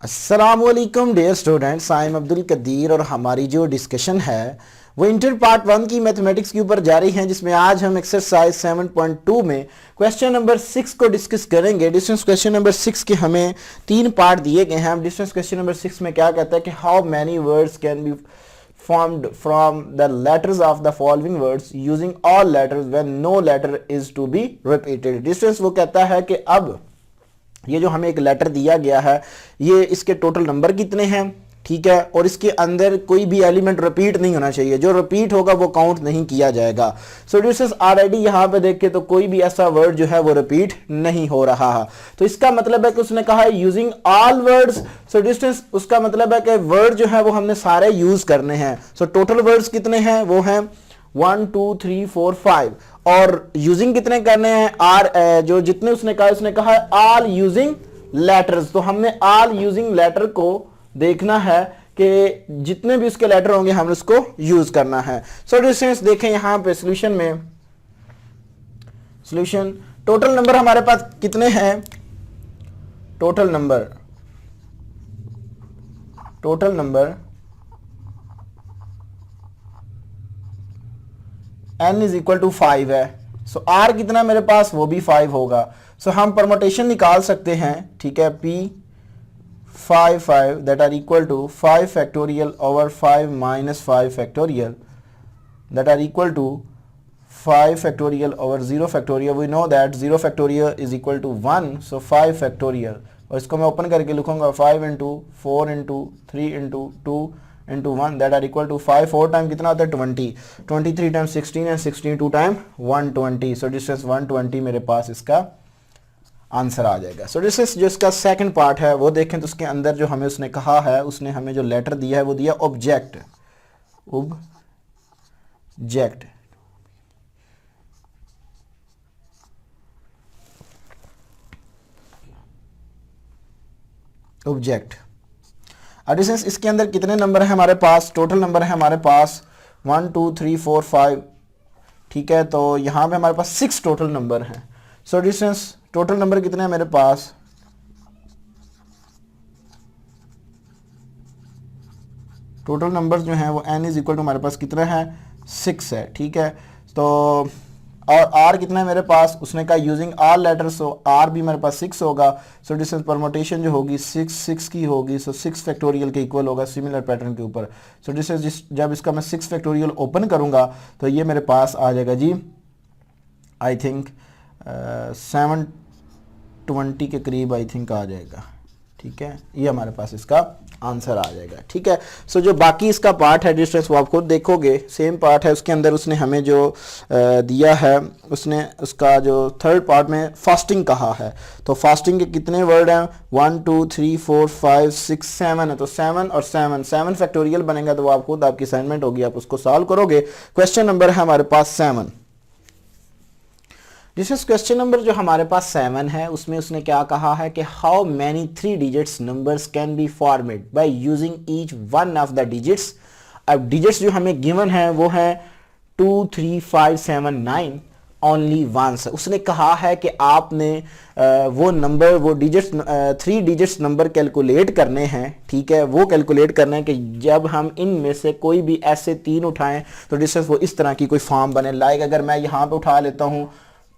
अस्सलामुअलैकुम dear students, I am Abdul Qadir और हमारी जो डिस्कशन है वो इंटर पार्ट 1 की मैथमेटिक्स के ऊपर जारी है, जिसमें आज हम एक्सरसाइज 7.2 में क्वेश्चन नंबर 6 को डिस्कस करेंगे। डिस्टेंस क्वेश्चन नंबर 6 के हमें 3 पार्ट दिए गए हैं। डिस्टेंस क्वेश्चन नंबर 6 में क्या कहता है कि how many words can be formed from the letters of the following words using all letters when no letter is to be repeated। Distance वो कहता है कि अब ये जो हमें एक लेटर दिया गया है, ये इसके टोटल नंबर कितने हैं, ठीक है, और इसके अंदर कोई भी एलिमेंट रिपीट नहीं होना चाहिए। जो रिपीट होगा वो काउंट नहीं किया जाएगा। सो डिस्टेंस ऑलरेडी यहाँ पे देख के तो कोई भी ऐसा वर्ड जो है वो रिपीट नहीं हो रहा है। तो इसका मतलब है कि उसने कहा है using all words. So distance उसका मतलब है कि वर्ड जो है वो हमने सारे यूज करने हैं। सो टोटल वर्ड्स कितने हैं, वो हैं 1 2 3 4 5 और यूजिंग कितने करने हैं, आर जो जितने उसने कहा है ऑल यूजिंग लेटर्स। तो हमने ऑल यूजिंग लेटर को देखना है कि जितने भी उसके लेटर होंगे हमने उसको यूज करना है। सो डिस्टेंस देखें यहां पे सॉल्यूशन में, सॉल्यूशन टोटल नंबर हमारे पास कितने हैं, total number n is equal to 5 है। सो r कितना मेरे पास, वो भी 5 होगा। सो हम परमोटेशन निकाल सकते हैं, ठीक है, p 5 5 that are equal to 5 factorial over 5 minus 5 factorial that are equal to 5 factorial over 0 factorial. We know that 0 factorial is equal to 1, so 5 factorial, और इसको मैं ओपन करके लिखूंगा 5 into 4 into 3 into 2 into 1 that are equal to 5 4 time कितना होता है 20, 23 time 16 and 16 2 time 120। So distance 120 मेरे पास इसका आंसर आ जाएगा। सो डिस्टेंस जो इसका सेकंड पार्ट है वो देखें तो उसके अंदर जो हमें उसने कहा है, उसने हमें जो लेटर दिया है वो दिया ऑब्जेक्ट, ऑब्जेक्ट। अब डिस्टेंस इसके अंदर कितने नंबर है हमारे पास, टोटल नंबर है हमारे पास 1 2 3 4 5, ठीक है। तो यहाँ पे हमारे पास 6 टोटल नंबर हैं। सो डिस्टेंस टोटल नंबर कितने हैं मेरे पास, टोटल नंबर जो हैं वो n इज इक्वल टू हमारे पास कितना है 6 है, ठीक है। तो और r कितना है मेरे पास, उसने कहा यूजिंग ऑल लेटर्स, सो r भी मेरे पास 6 होगा। सो डिस्टेंस परमोटेशन जो होगी 6 6 की होगी, सो 6 फैक्टोरियल के इक्वल होगा सिमिलर पैटर्न के ऊपर। सो डिस्टेंस जब इसका मैं 6 फैक्टोरियल ओपन करूंगा तो ये मेरे पास आ जाएगा जी, आई थिंक 720 के करीब आई थिंक आ जाएगा, ठीक है। ये हमारे पास इसका आंसर आ जाएगा, ठीक है। सो जो बाकी इसका पार्ट है डिस्टेंस वो आप खुद देखोगे, सेम पार्ट है। उसके अंदर उसने हमें जो दिया है, उसने उसका जो थर्ड पार्ट में फास्टिंग कहा है। तो फास्टिंग के कितने वर्ड हैं, 1 2 3 4 5 6 7 है। तो 7 और 7 फैक्टोरियल बनेगा, तो वो आप खुद आपकी असाइनमेंट होगी, आप उसको सॉल्व करोगे। क्वेश्चन नंबर है हमारे पास 7। दिस क्वेश्चन नंबर जो हमारे पास 7 है, उसमें उसने क्या कहा है कि how many 3 digits numbers can be formed by using each one of the digits. अब डिजिट्स जो हमें गिवन है वो है 2 3 5 7 9 ओनली वंस। उसने कहा है कि आपने वो नंबर, वो डिजिट्स 3 डिजिट्स नंबर कैलकुलेट करने हैं, ठीक है। वो कैलकुलेट करना है कि जब हम इनमें से कोई भी ऐसे 3 उठाएं तो डिस्टेंस वो इस तरह की कोई फॉर्म बने। लाइक अगर मैं यहाँ पे उठा लेता हूँ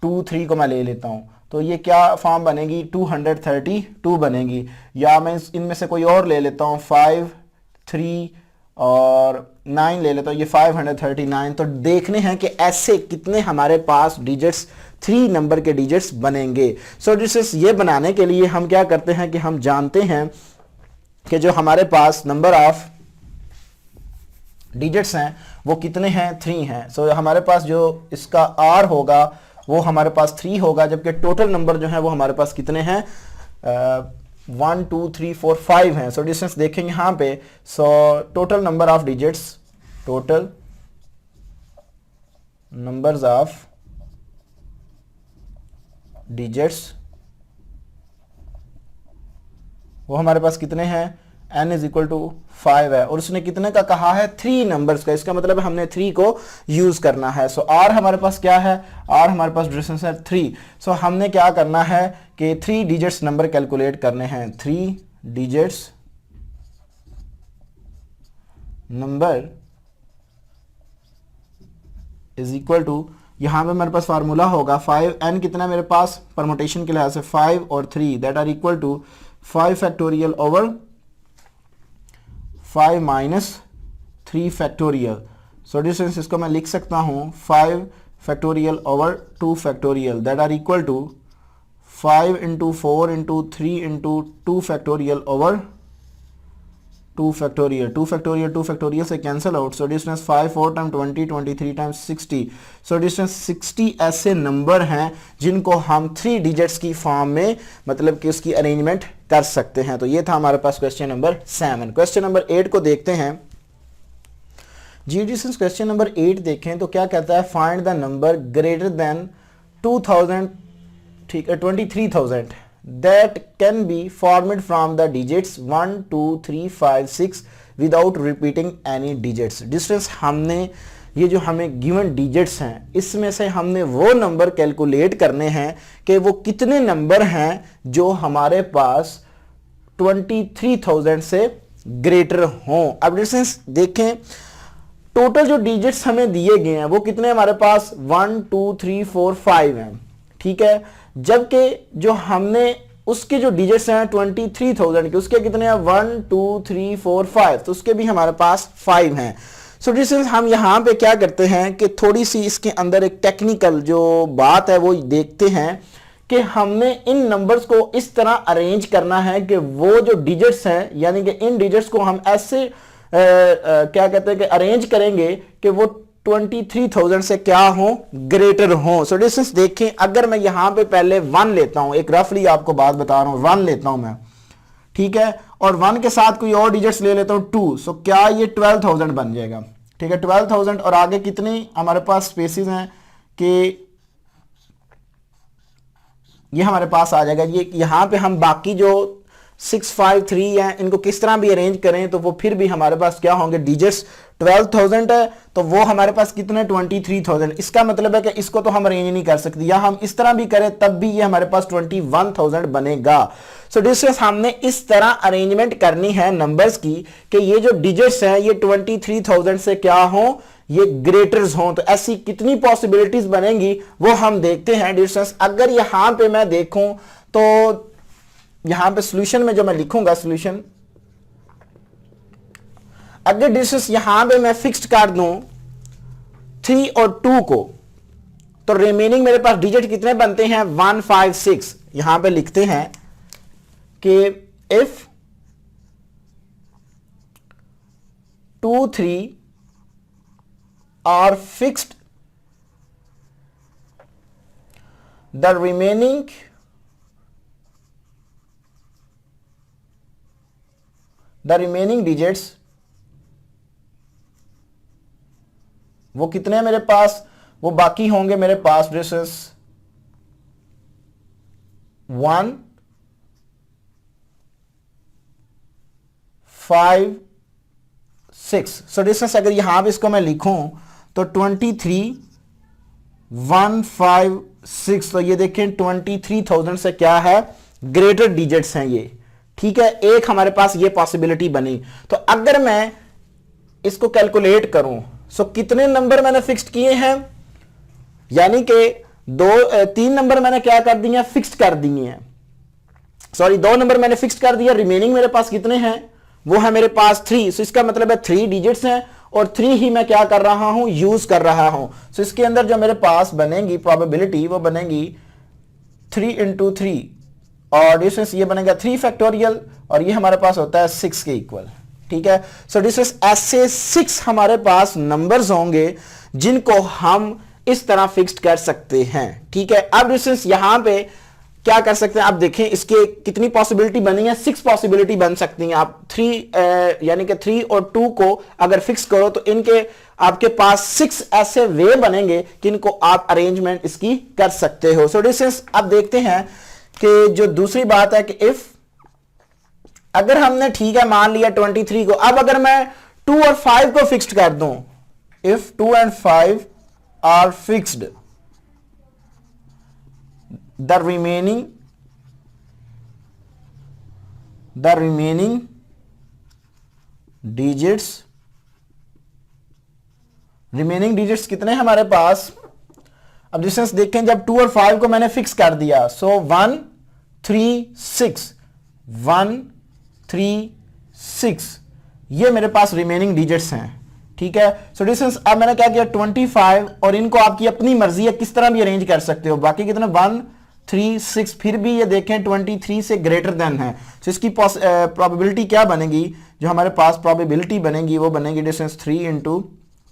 2 3 को मैं ले लेता हूं तो ये क्या फॉर्म बनेगी, 232 बनेगी। या मैं इनमें से कोई और ले लेता हूं 5 3 और 9 ले लेता हूं, ये 539। तो देखने हैं कि ऐसे कितने हमारे पास डिजिट्स 3 नंबर के डिजिट्स बनेंगे। सो डिजिट्स ये बनाने के लिए हम क्या करते हैं कि हम जानते हैं कि जो हमारे पास नंबर ऑफ डिजिट्स हैं वो कितने हैं, 3 हैं। सो हमारे पास जो इसका r होगा वो हमारे पास 3 होगा, जबकि टोटल नंबर जो है वो हमारे पास कितने हैं, 1 2 3 4 5 हैं। सो डिस्टेंस देखेंगे यहाँ पे, so total number of digits, total numbers of digits वो हमारे पास कितने हैं, n इज इक्वल टू 5 है। और उसने कितने का कहा है, 3 नंबर्स का। इसका मतलब हमने 3 को यूज करना है। सो r हमारे पास क्या है, r हमारे पास डिस्टेंस है 3। सो हमने क्या करना है कि 3 डिजिट्स नंबर कैलकुलेट करने हैं, 3 digits number is equal to, यहां पे मेरे पास फार्मूला होगा 5n कितना मेरे पास परमुटेशन के लिहाज से 5 और 3 that are equal to 5 factorial over 5 minus 3 factorial. So distance इसको मैं लिख सकता हूं 5 factorial over 2 factorial that are equal to 5 into 4 into 3 into 2 factorial over 2 factorial. 2 factorial 2 factorial से cancel out. So distance 5 4 time 20 23 time 60। So distance 60 ऐसे number हैं जिनको हम 3 डिजिट्स की फॉर्म में मतलब कि उसकी अरेंजमेंट कर सकते हैं। तो ये था हमारे पास क्वेश्चन नंबर 7। क्वेश्चन नंबर 8 को देखते हैं जी। डिस्टेंस क्वेश्चन नंबर 8 देखें तो क्या कहता है, find the number greater than 2000, ठीक है 23,000 that can be formed from the digits 1 2 3 5 6 without repeating any digits। Distance हमने ये जो हमें गिवन डिजिट्स हैं इसमें से हमने वो नंबर कैलकुलेट करने हैं कि वो कितने नंबर हैं जो हमारे पास 23,000 से ग्रेटर हों। अब डिस्टेंस देखें, टोटल जो डिजिट्स हमें दिए गए हैं वो कितने हमारे पास 1 2 3 4 5 हैं, ठीक है। जबकि जो हमने उसके जो डिजिट्स हैं 23,000 के उसके कितने हैं 1 2 3 4 5, तो उसके भी हमारे पास 5 हैं। सो डिस्टेंस हम यहां पे क्या करते हैं कि थोड़ी सी इसके अंदर एक टेक्निकल जो बात है वो देखते हैं कि हमने इन नंबर्स को इस तरह अरेंज करना है कि वो जो डिजिट्स हैं यानी कि इन डिजिट्स को हम ऐसे क्या कहते हैं कि अरेंज करेंगे कि वो 23,000 से क्या हो ग्रेटर हो। सो डिस्टेंस देखें, अगर मैं यहां पे पहले 1 लेता हूं, एक रफली आपको बात बता रहा हूं, 1 लेता हूं मैं, ठीक है, और 1 के साथ कोई और डिजिट्स ले लेता हूं 2, सो क्या ये 12,000 बन जाएगा, ठीक है 12,000। और आगे कितनी हमारे पास स्पेसिस हैं कि ये हमारे पास आ जाएगा। ये यहां पे हम बाकी जो 6 5 3 हैं इनको किस तरह भी अरेंज करें तो वो फिर भी हमारे पास क्या होंगे, डिजिट्स 12,000 है तो वो हमारे पास कितने 23,000। इसका मतलब है कि इसको तो हम अरेंज नहीं कर सकते, या हम इस तरह भी करें तब भी ये हमारे पास 21,000 बनेगा। सो डिस्टेंस हमने इस तरह अरेंजमेंट करनी है नंबर्स की कि ये जो डिजिट्स हैं ये 23,000 से क्या हो, ये ग्रेटर्स हों। तो ऐसी कितनी पॉसिबिलिटीज बनेंगी वो हम देखते हैं। डिस्टेंस अगर यहां पे मैं देखूं तो यहां पे सॉल्यूशन में जो मैं लिखूंगा सॉल्यूशन, अगर डिस्टेंस यहां पे मैं फिक्स्ड कर दूं 3 और 2 को, तो रिमेनिंग मेरे पास डिजिट कितने बनते हैं 1 5 6। यहां पे लिखते हैं कि if 2 3 are fixed the remaining digits वो कितने मेरे पास, वो बाकी होंगे मेरे पास डिस्टेंस 1 5 6। सो डिस्टेंस अगर यहां पे इसको मैं लिखूं तो 23 1 5 6, तो ये देखें 23,000 से क्या है ग्रेटर डिजिट्स हैं ये, ठीक है। एक हमारे पास ये पॉसिबिलिटी बनी। तो अगर मैं इसको कैलकुलेट करूं सो कितने नंबर मैंने फिक्स्ड किए हैं, यानी कि 3 नंबर मैंने क्या कर दिए फिक्स्ड कर दिए हैं, सॉरी 2 नंबर मैंने फिक्स्ड कर दिया, रिमेनिंग मेरे पास कितने हैं वो है मेरे पास 3। सो इसका मतलब है 3 डिजिट्स हैं और 3 ही मैं क्या कर रहा हूं यूज कर रहा हूं। सो इसके अंदर जो मेरे पास बनेगी प्रोबेबिलिटी वो बनेगी 3 इंटू 3 और डिस्टेंस ये बनेगा 3 फैक्टोरियल और ये हमारे पास होता है 6 के इक्वल, ठीक है। सो डिस्टेंस ऐसे 6 हमारे पास नंबर्स होंगे जिनको हम इस तरह फिक्स्ड कर सकते हैं, ठीक है। अब डिस्टेंस यहां पे क्या कर सकते हैं, आप देखें इसके कितनी पॉसिबिलिटी बनी है, 6 पॉसिबिलिटी बन सकती हैं। आप 3 यानी कि 3 और 2 को अगर फिक्स करो तो इनके आपके पास 6 ऐसे वे बनेंगे कि इनको आप अरेंजमेंट इसकी कर सकते हो। सो डिस्टेंस अब देखते हैं कि जो दूसरी बात है कि इफ अगर हमने ठीक है मान लिया 23 को, अब अगर मैं 2 और 5 को फिक्स्ड कर दूं, if 2 and 5 are fixed the the remaining digits, remaining digits कितने हैं हमारे पास? अब डिस्टेंस देखें, जब 2 और 5 को मैंने फिक्स कर दिया, सो 1 3 6, 1 3 6, ये मेरे पास रिमेनिंग डिजिट्स हैं। ठीक है, सो डिस्टेंस अब मैंने क्या किया 25, और इनको आपकी अपनी मर्जी है किस तरह भी अरेंज कर सकते हो। बाकी कितने 1 3 6, फिर भी ये देखें 23 से ग्रेटर देन है, तो इसकी प्रोबेबिलिटी क्या बनेगी? जो हमारे पास प्रोबेबिलिटी बनेगी वो बनेगी डिस्टेंस 3 इंटू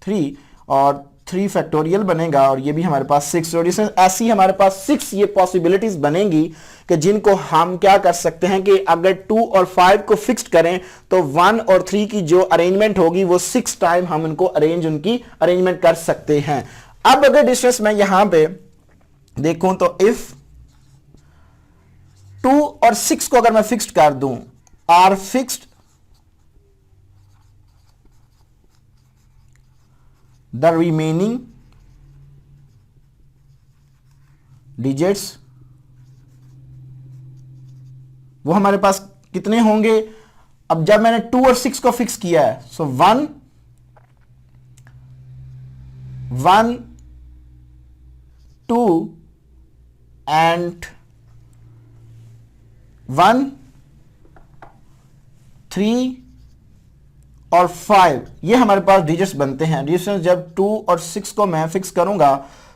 3 और 3 फैक्टोरियल बनेगा, और ये भी हमारे पास 6। और डिस्टेंस ऐसी हमारे पास 6 ये पॉसिबिलिटीज बनेंगी कि जिनको हम क्या कर सकते हैं कि अगर 2 और 5 को फिक्स्ड करें तो 1 और 3 की जो अरेंजमेंट होगी वो 6 टाइम हम उनको उनकी अरेंजमेंट कर सकते हैं। अब अगर डिस्टेंस मैं यहां पे देखूं तो इफ 2 और 6 को अगर मैं फिक्स्ड कर दूं, are fixed the remaining digits, वो हमारे पास कितने होंगे? अब जब मैंने 2 और 6 को फिक्स किया है, सो 1 1 2 एंड 1 3 और 5, ये हमारे पास डिजिट्स बनते हैं। डिजिट्स जब 2 और 6 को मैं फिक्स करूंगा,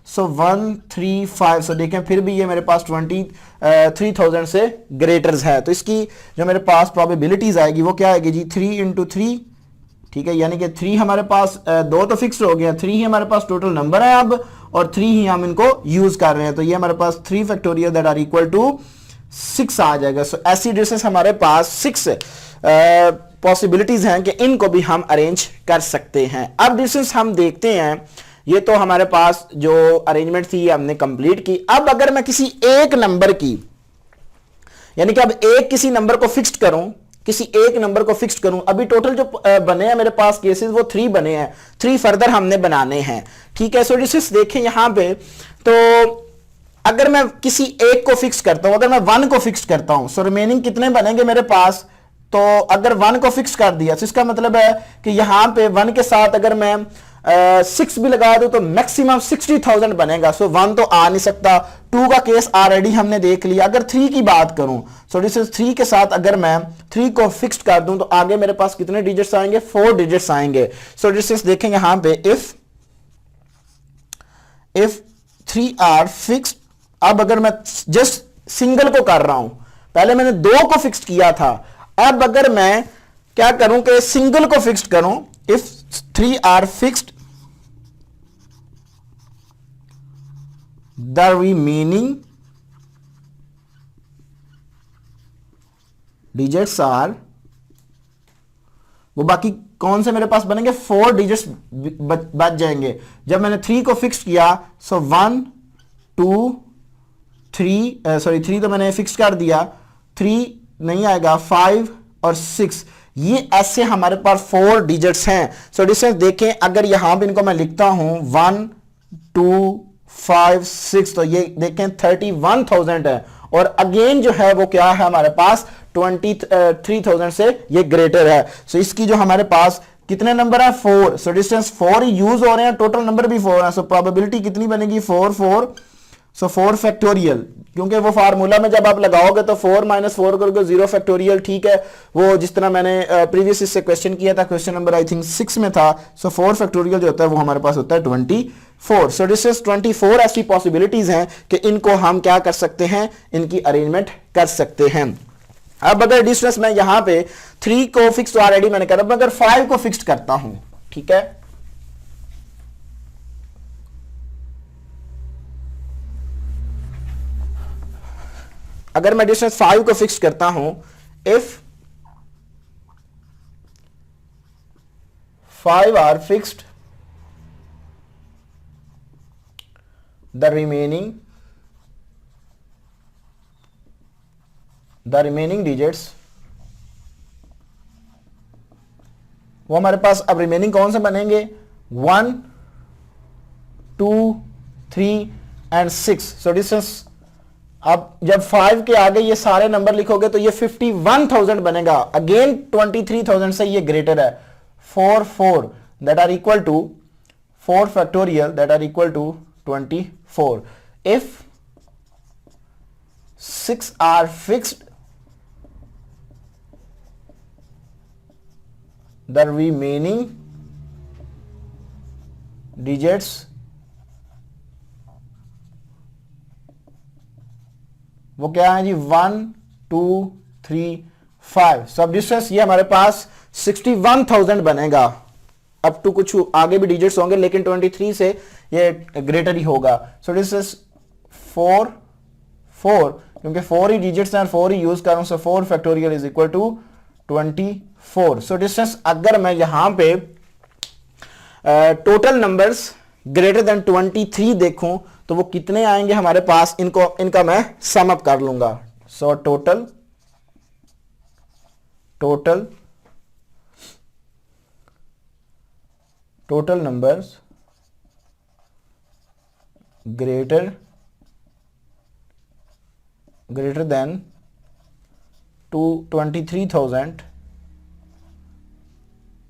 सो 1 3 5, सो देखें फिर भी ये मेरे पास 23,000 से ग्रेटर है, तो इसकी जो मेरे पास प्रोबेबिलिटीज आएगी वो क्या आएगी जी? 3 इंटू 3, ठीक है, यानी कि 3 हमारे पास 2 तो फिक्स हो गया, 3 ही हमारे पास टोटल नंबर है अब, और 3 ही हम इनको यूज कर रहे हैं, तो ये हमारे पास 3 factorial that are equal to 6 आ जाएगा। सो ऐसी डिस्टेंस हमारे पास 6 पॉसिबिलिटीज हैं कि इनको भी हम अरेंज कर सकते हैं। अब डिस्टेंस हम देखते हैं, ये तो हमारे पास जो अरेंजमेंट थी ये हमने कंप्लीट की। अब अगर मैं किसी एक नंबर की, यानी कि अब किसी नंबर को फिक्स्ड करूं, किसी एक नंबर को फिक्स्ड करूं, अभी टोटल जो बने हैं मेरे पास केसेस वो 3 बने हैं, 3 फर्दर हमने बनाने हैं। ठीक है, सो डिस्टेंस देखें यहां पे, तो अगर मैं किसी एक को फिक्स करता हूं, अगर मैं 1 को फिक्स करता हूं, सो रिमेनिंग कितने बनेंगे मेरे पास? तो अगर 1 को फिक्स कर दिया तो इसका मतलब है कि यहां पे 1 के साथ अगर मैं 6 भी लगा दूं तो मैक्सिमम 60,000 बनेगा। सो 1 तो आ नहीं सकता, 2 का केस ऑलरेडी हमने देख लिया। अगर 3 की बात करूं, सो दिस इज 3 के साथ अगर मैं 3 को फिक्स कर दूं तो आगे मेरे पास कितने डिजिट्स आएंगे? 4 डिजिट्स आएंगे। सो डिस्टेंस देखेंगे यहां पे, इफ 3 आर फिक्स्ड, अब अगर मैं जस्ट सिंगल को कर रहा हूं, पहले मैंने 2 को फिक्स किया था, अब अगर मैं क्या करूं कि सिंगल को फिक्स्ड करूं, if 3 are fixed the remaining digits are, वो बाकी कौन से मेरे पास बनेंगे? 4 डिजिट्स बच जाएंगे। जब मैंने 3 को फिक्स किया, सो 1 2 3, सॉरी 3 तो मैंने फिक्स कर दिया, 3 नहीं आएगा, 5 और 6, ये ऐसे हमारे पास 4 डिजिट्स हैं। सो डिस्टेंस देखें, अगर यहां पे इनको मैं लिखता हूं 1 2 5 6, तो ये देखें 31,000 है, और अगेन जो है वो क्या है हमारे पास? 23,000 से ये ग्रेटर है। सो इसकी जो हमारे पास कितने नंबर है? 4। सो डिस्टेंस 4 यूज हो रहे हैं, टोटल नंबर भी 4 है। सो प्रोबेबिलिटी कितनी बनेगी? 4 4, सो 4 फैक्टोरियल, क्योंकि वो फार्मूला में जब आप लगाओगे तो 4 - 4 करोगे 0 फैक्टोरियल। ठीक है, वो जिस तरह मैंने प्रीवियस इससे क्वेश्चन किया था, क्वेश्चन नंबर आई थिंक 6 में था। सो 4 फैक्टोरियल जो होता है वो हमारे पास होता है 24। सो डिस्टेंस 24 ऐसी पॉसिबिलिटीज हैं कि इनको हम क्या कर सकते हैं? इनकी अरेंजमेंट कर सकते हैं। अब अगर डिस्टेंस मैं यहां पे 3 को फिक्स ऑलरेडी मैंने करा, अब अगर 5 को फिक्स करता हूं, ठीक है, अगर मैं डिस्टेंस 5 को फिक्स करता हूं, if 5 are fixed the remaining digits, वो हमारे पास अब रिमेनिंग कौन से बनेंगे? 1 2 3 एंड 6। सो डिस्टेंस अब जब 5 के आगे ये सारे नंबर लिखोगे तो ये 51,000 बनेगा। अगेन 23,000 से ये ग्रेटर है। 4 that are equal to 4 factorial that are equal to 24। If 6 are fixed, the remaining digits वो क्या है जी 1 2 3 5। सब डिस्टेंस ये हमारे पास 61,000 बनेगा। अप टू कुछ आगे भी डिजिट्स होंगे लेकिन 23 से ये ग्रेटर ही होगा। सो डिस्टेंस 4 क्योंकि 4 ही डिजिट्स हैं और 4 ही यूज कर रहा हूं। So 4 factorial is equal to 24। So distance अगर मैं यहां पे टोटल नंबर्स ग्रेटर देन 23 देखूं तो वो कितने आएंगे हमारे पास, इनका मैं सम अप कर लूंगा। So total numbers greater than 23,000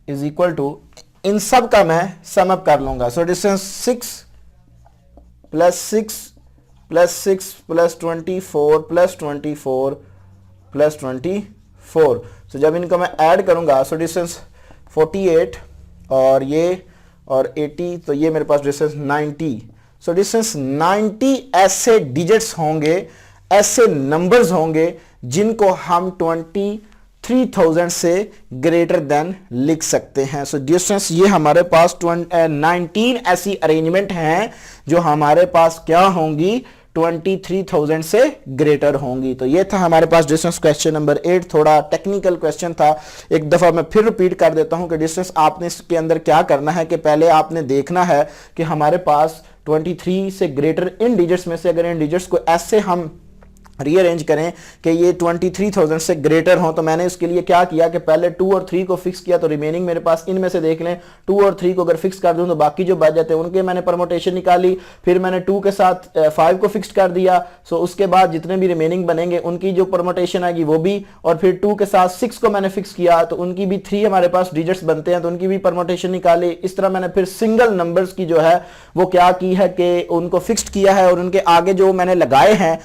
is equal to, इन सब का मैं सम अप कर लूंगा। So distance 6 plus 6 plus 6 plus 24 plus 24 plus 24। सो जब इनको मैं ऐड करूंगा सो डिस्टेंस 48 और ये और 80, तो ये मेरे पास डिस्टेंस 90। सो डिस्टेंस 90 ऐसे डिजिट्स होंगे, ऐसे नंबर्स होंगे जिनको हम 23,000 से ग्रेटर देन लिख सकते हैं। सो डिस्टेंस ये हमारे पास 19 ऐसी अरेंजमेंट हैं जो हमारे पास क्या होंगी, 23,000 से ग्रेटर होंगी। तो ये था हमारे पास डिस्टेंस क्वेश्चन नंबर 8। थोड़ा टेक्निकल क्वेश्चन था, एक दफा मैं फिर रिपीट कर देता हूं कि डिस्टेंस आपने इसके अंदर क्या करना है कि पहले आपने देखना है कि हमारे पास 23 से ग्रेटर इन डिजिट्स में से अगर इन डिजिट्स को ऐसे हम रीअरेंज करें कि ये 23,000 से ग्रेटर हो, तो मैंने उसके लिए क्या किया कि पहले 2 और 3 को फिक्स किया। तो रिमेनिंग मेरे पास इनमें से देख लें 2 और 3 को अगर फिक्स कर दूं तो बाकी जो बच जाते हैं उनके मैंने परमोटेशन निकाली। फिर मैंने 2 के साथ 5 को फिक्स कर दिया। सो उसके बाद जितने भी रिमेनिंग बनेंगे उनकी जो परमोटेशन आएगी वो भी, और फिर 2 के साथ 6 को मैंने फिक्स किया तो उनकी भी 3 हमारे पास डिजिट्स बनते हैं तो उनकी भी परमोटेशन निकाली। इस तरह मैंने फिर सिंगल नंबर्स की जो है वो क्या की है कि उनको फिक्स्ड किया है, और उनके आगे जो मैंने लगाए हैं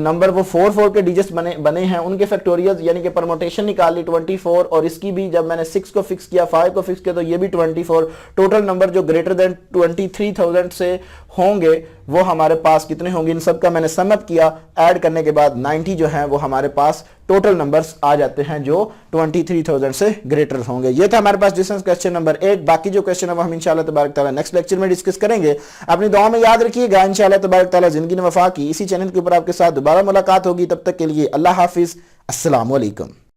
नंबर वो 4 के डिजिट्स बने हैं, उनके फैक्टोरियल्स यानी कि परमोटेशन निकाली 24। और इसकी भी जब मैंने 6 को फिक्स किया 5 को फिक्स किया तो ये भी 24। टोटल नंबर जो ग्रेटर देन 23,000 से होंगे वो हमारे पास कितने होंगे, इन सब का मैंने सम अप किया। ऐड करने के बाद 90 जो है वो हमारे पास टोटल नंबर्स आ जाते हैं जो 23,000 से ग्रेटर होंगे। ये था हमारे पास डिस्टेंस क्वेश्चन नंबर 8। बाकी जो क्वेश्चन है वो हम इंशाल्लाह तबारक तआला नेक्स्ट लेक्चर में डिस्कस करेंगे। अपनी दुआ में याद रखिएगा, इंशाल्लाह तबारक तआला जिंदगी में वफा की इसी चैनल के ऊपर आपके साथ दोबारा मुलाकात होगी। तब तक के लिए अल्लाह हाफिज, अस्सलाम वालेकुम।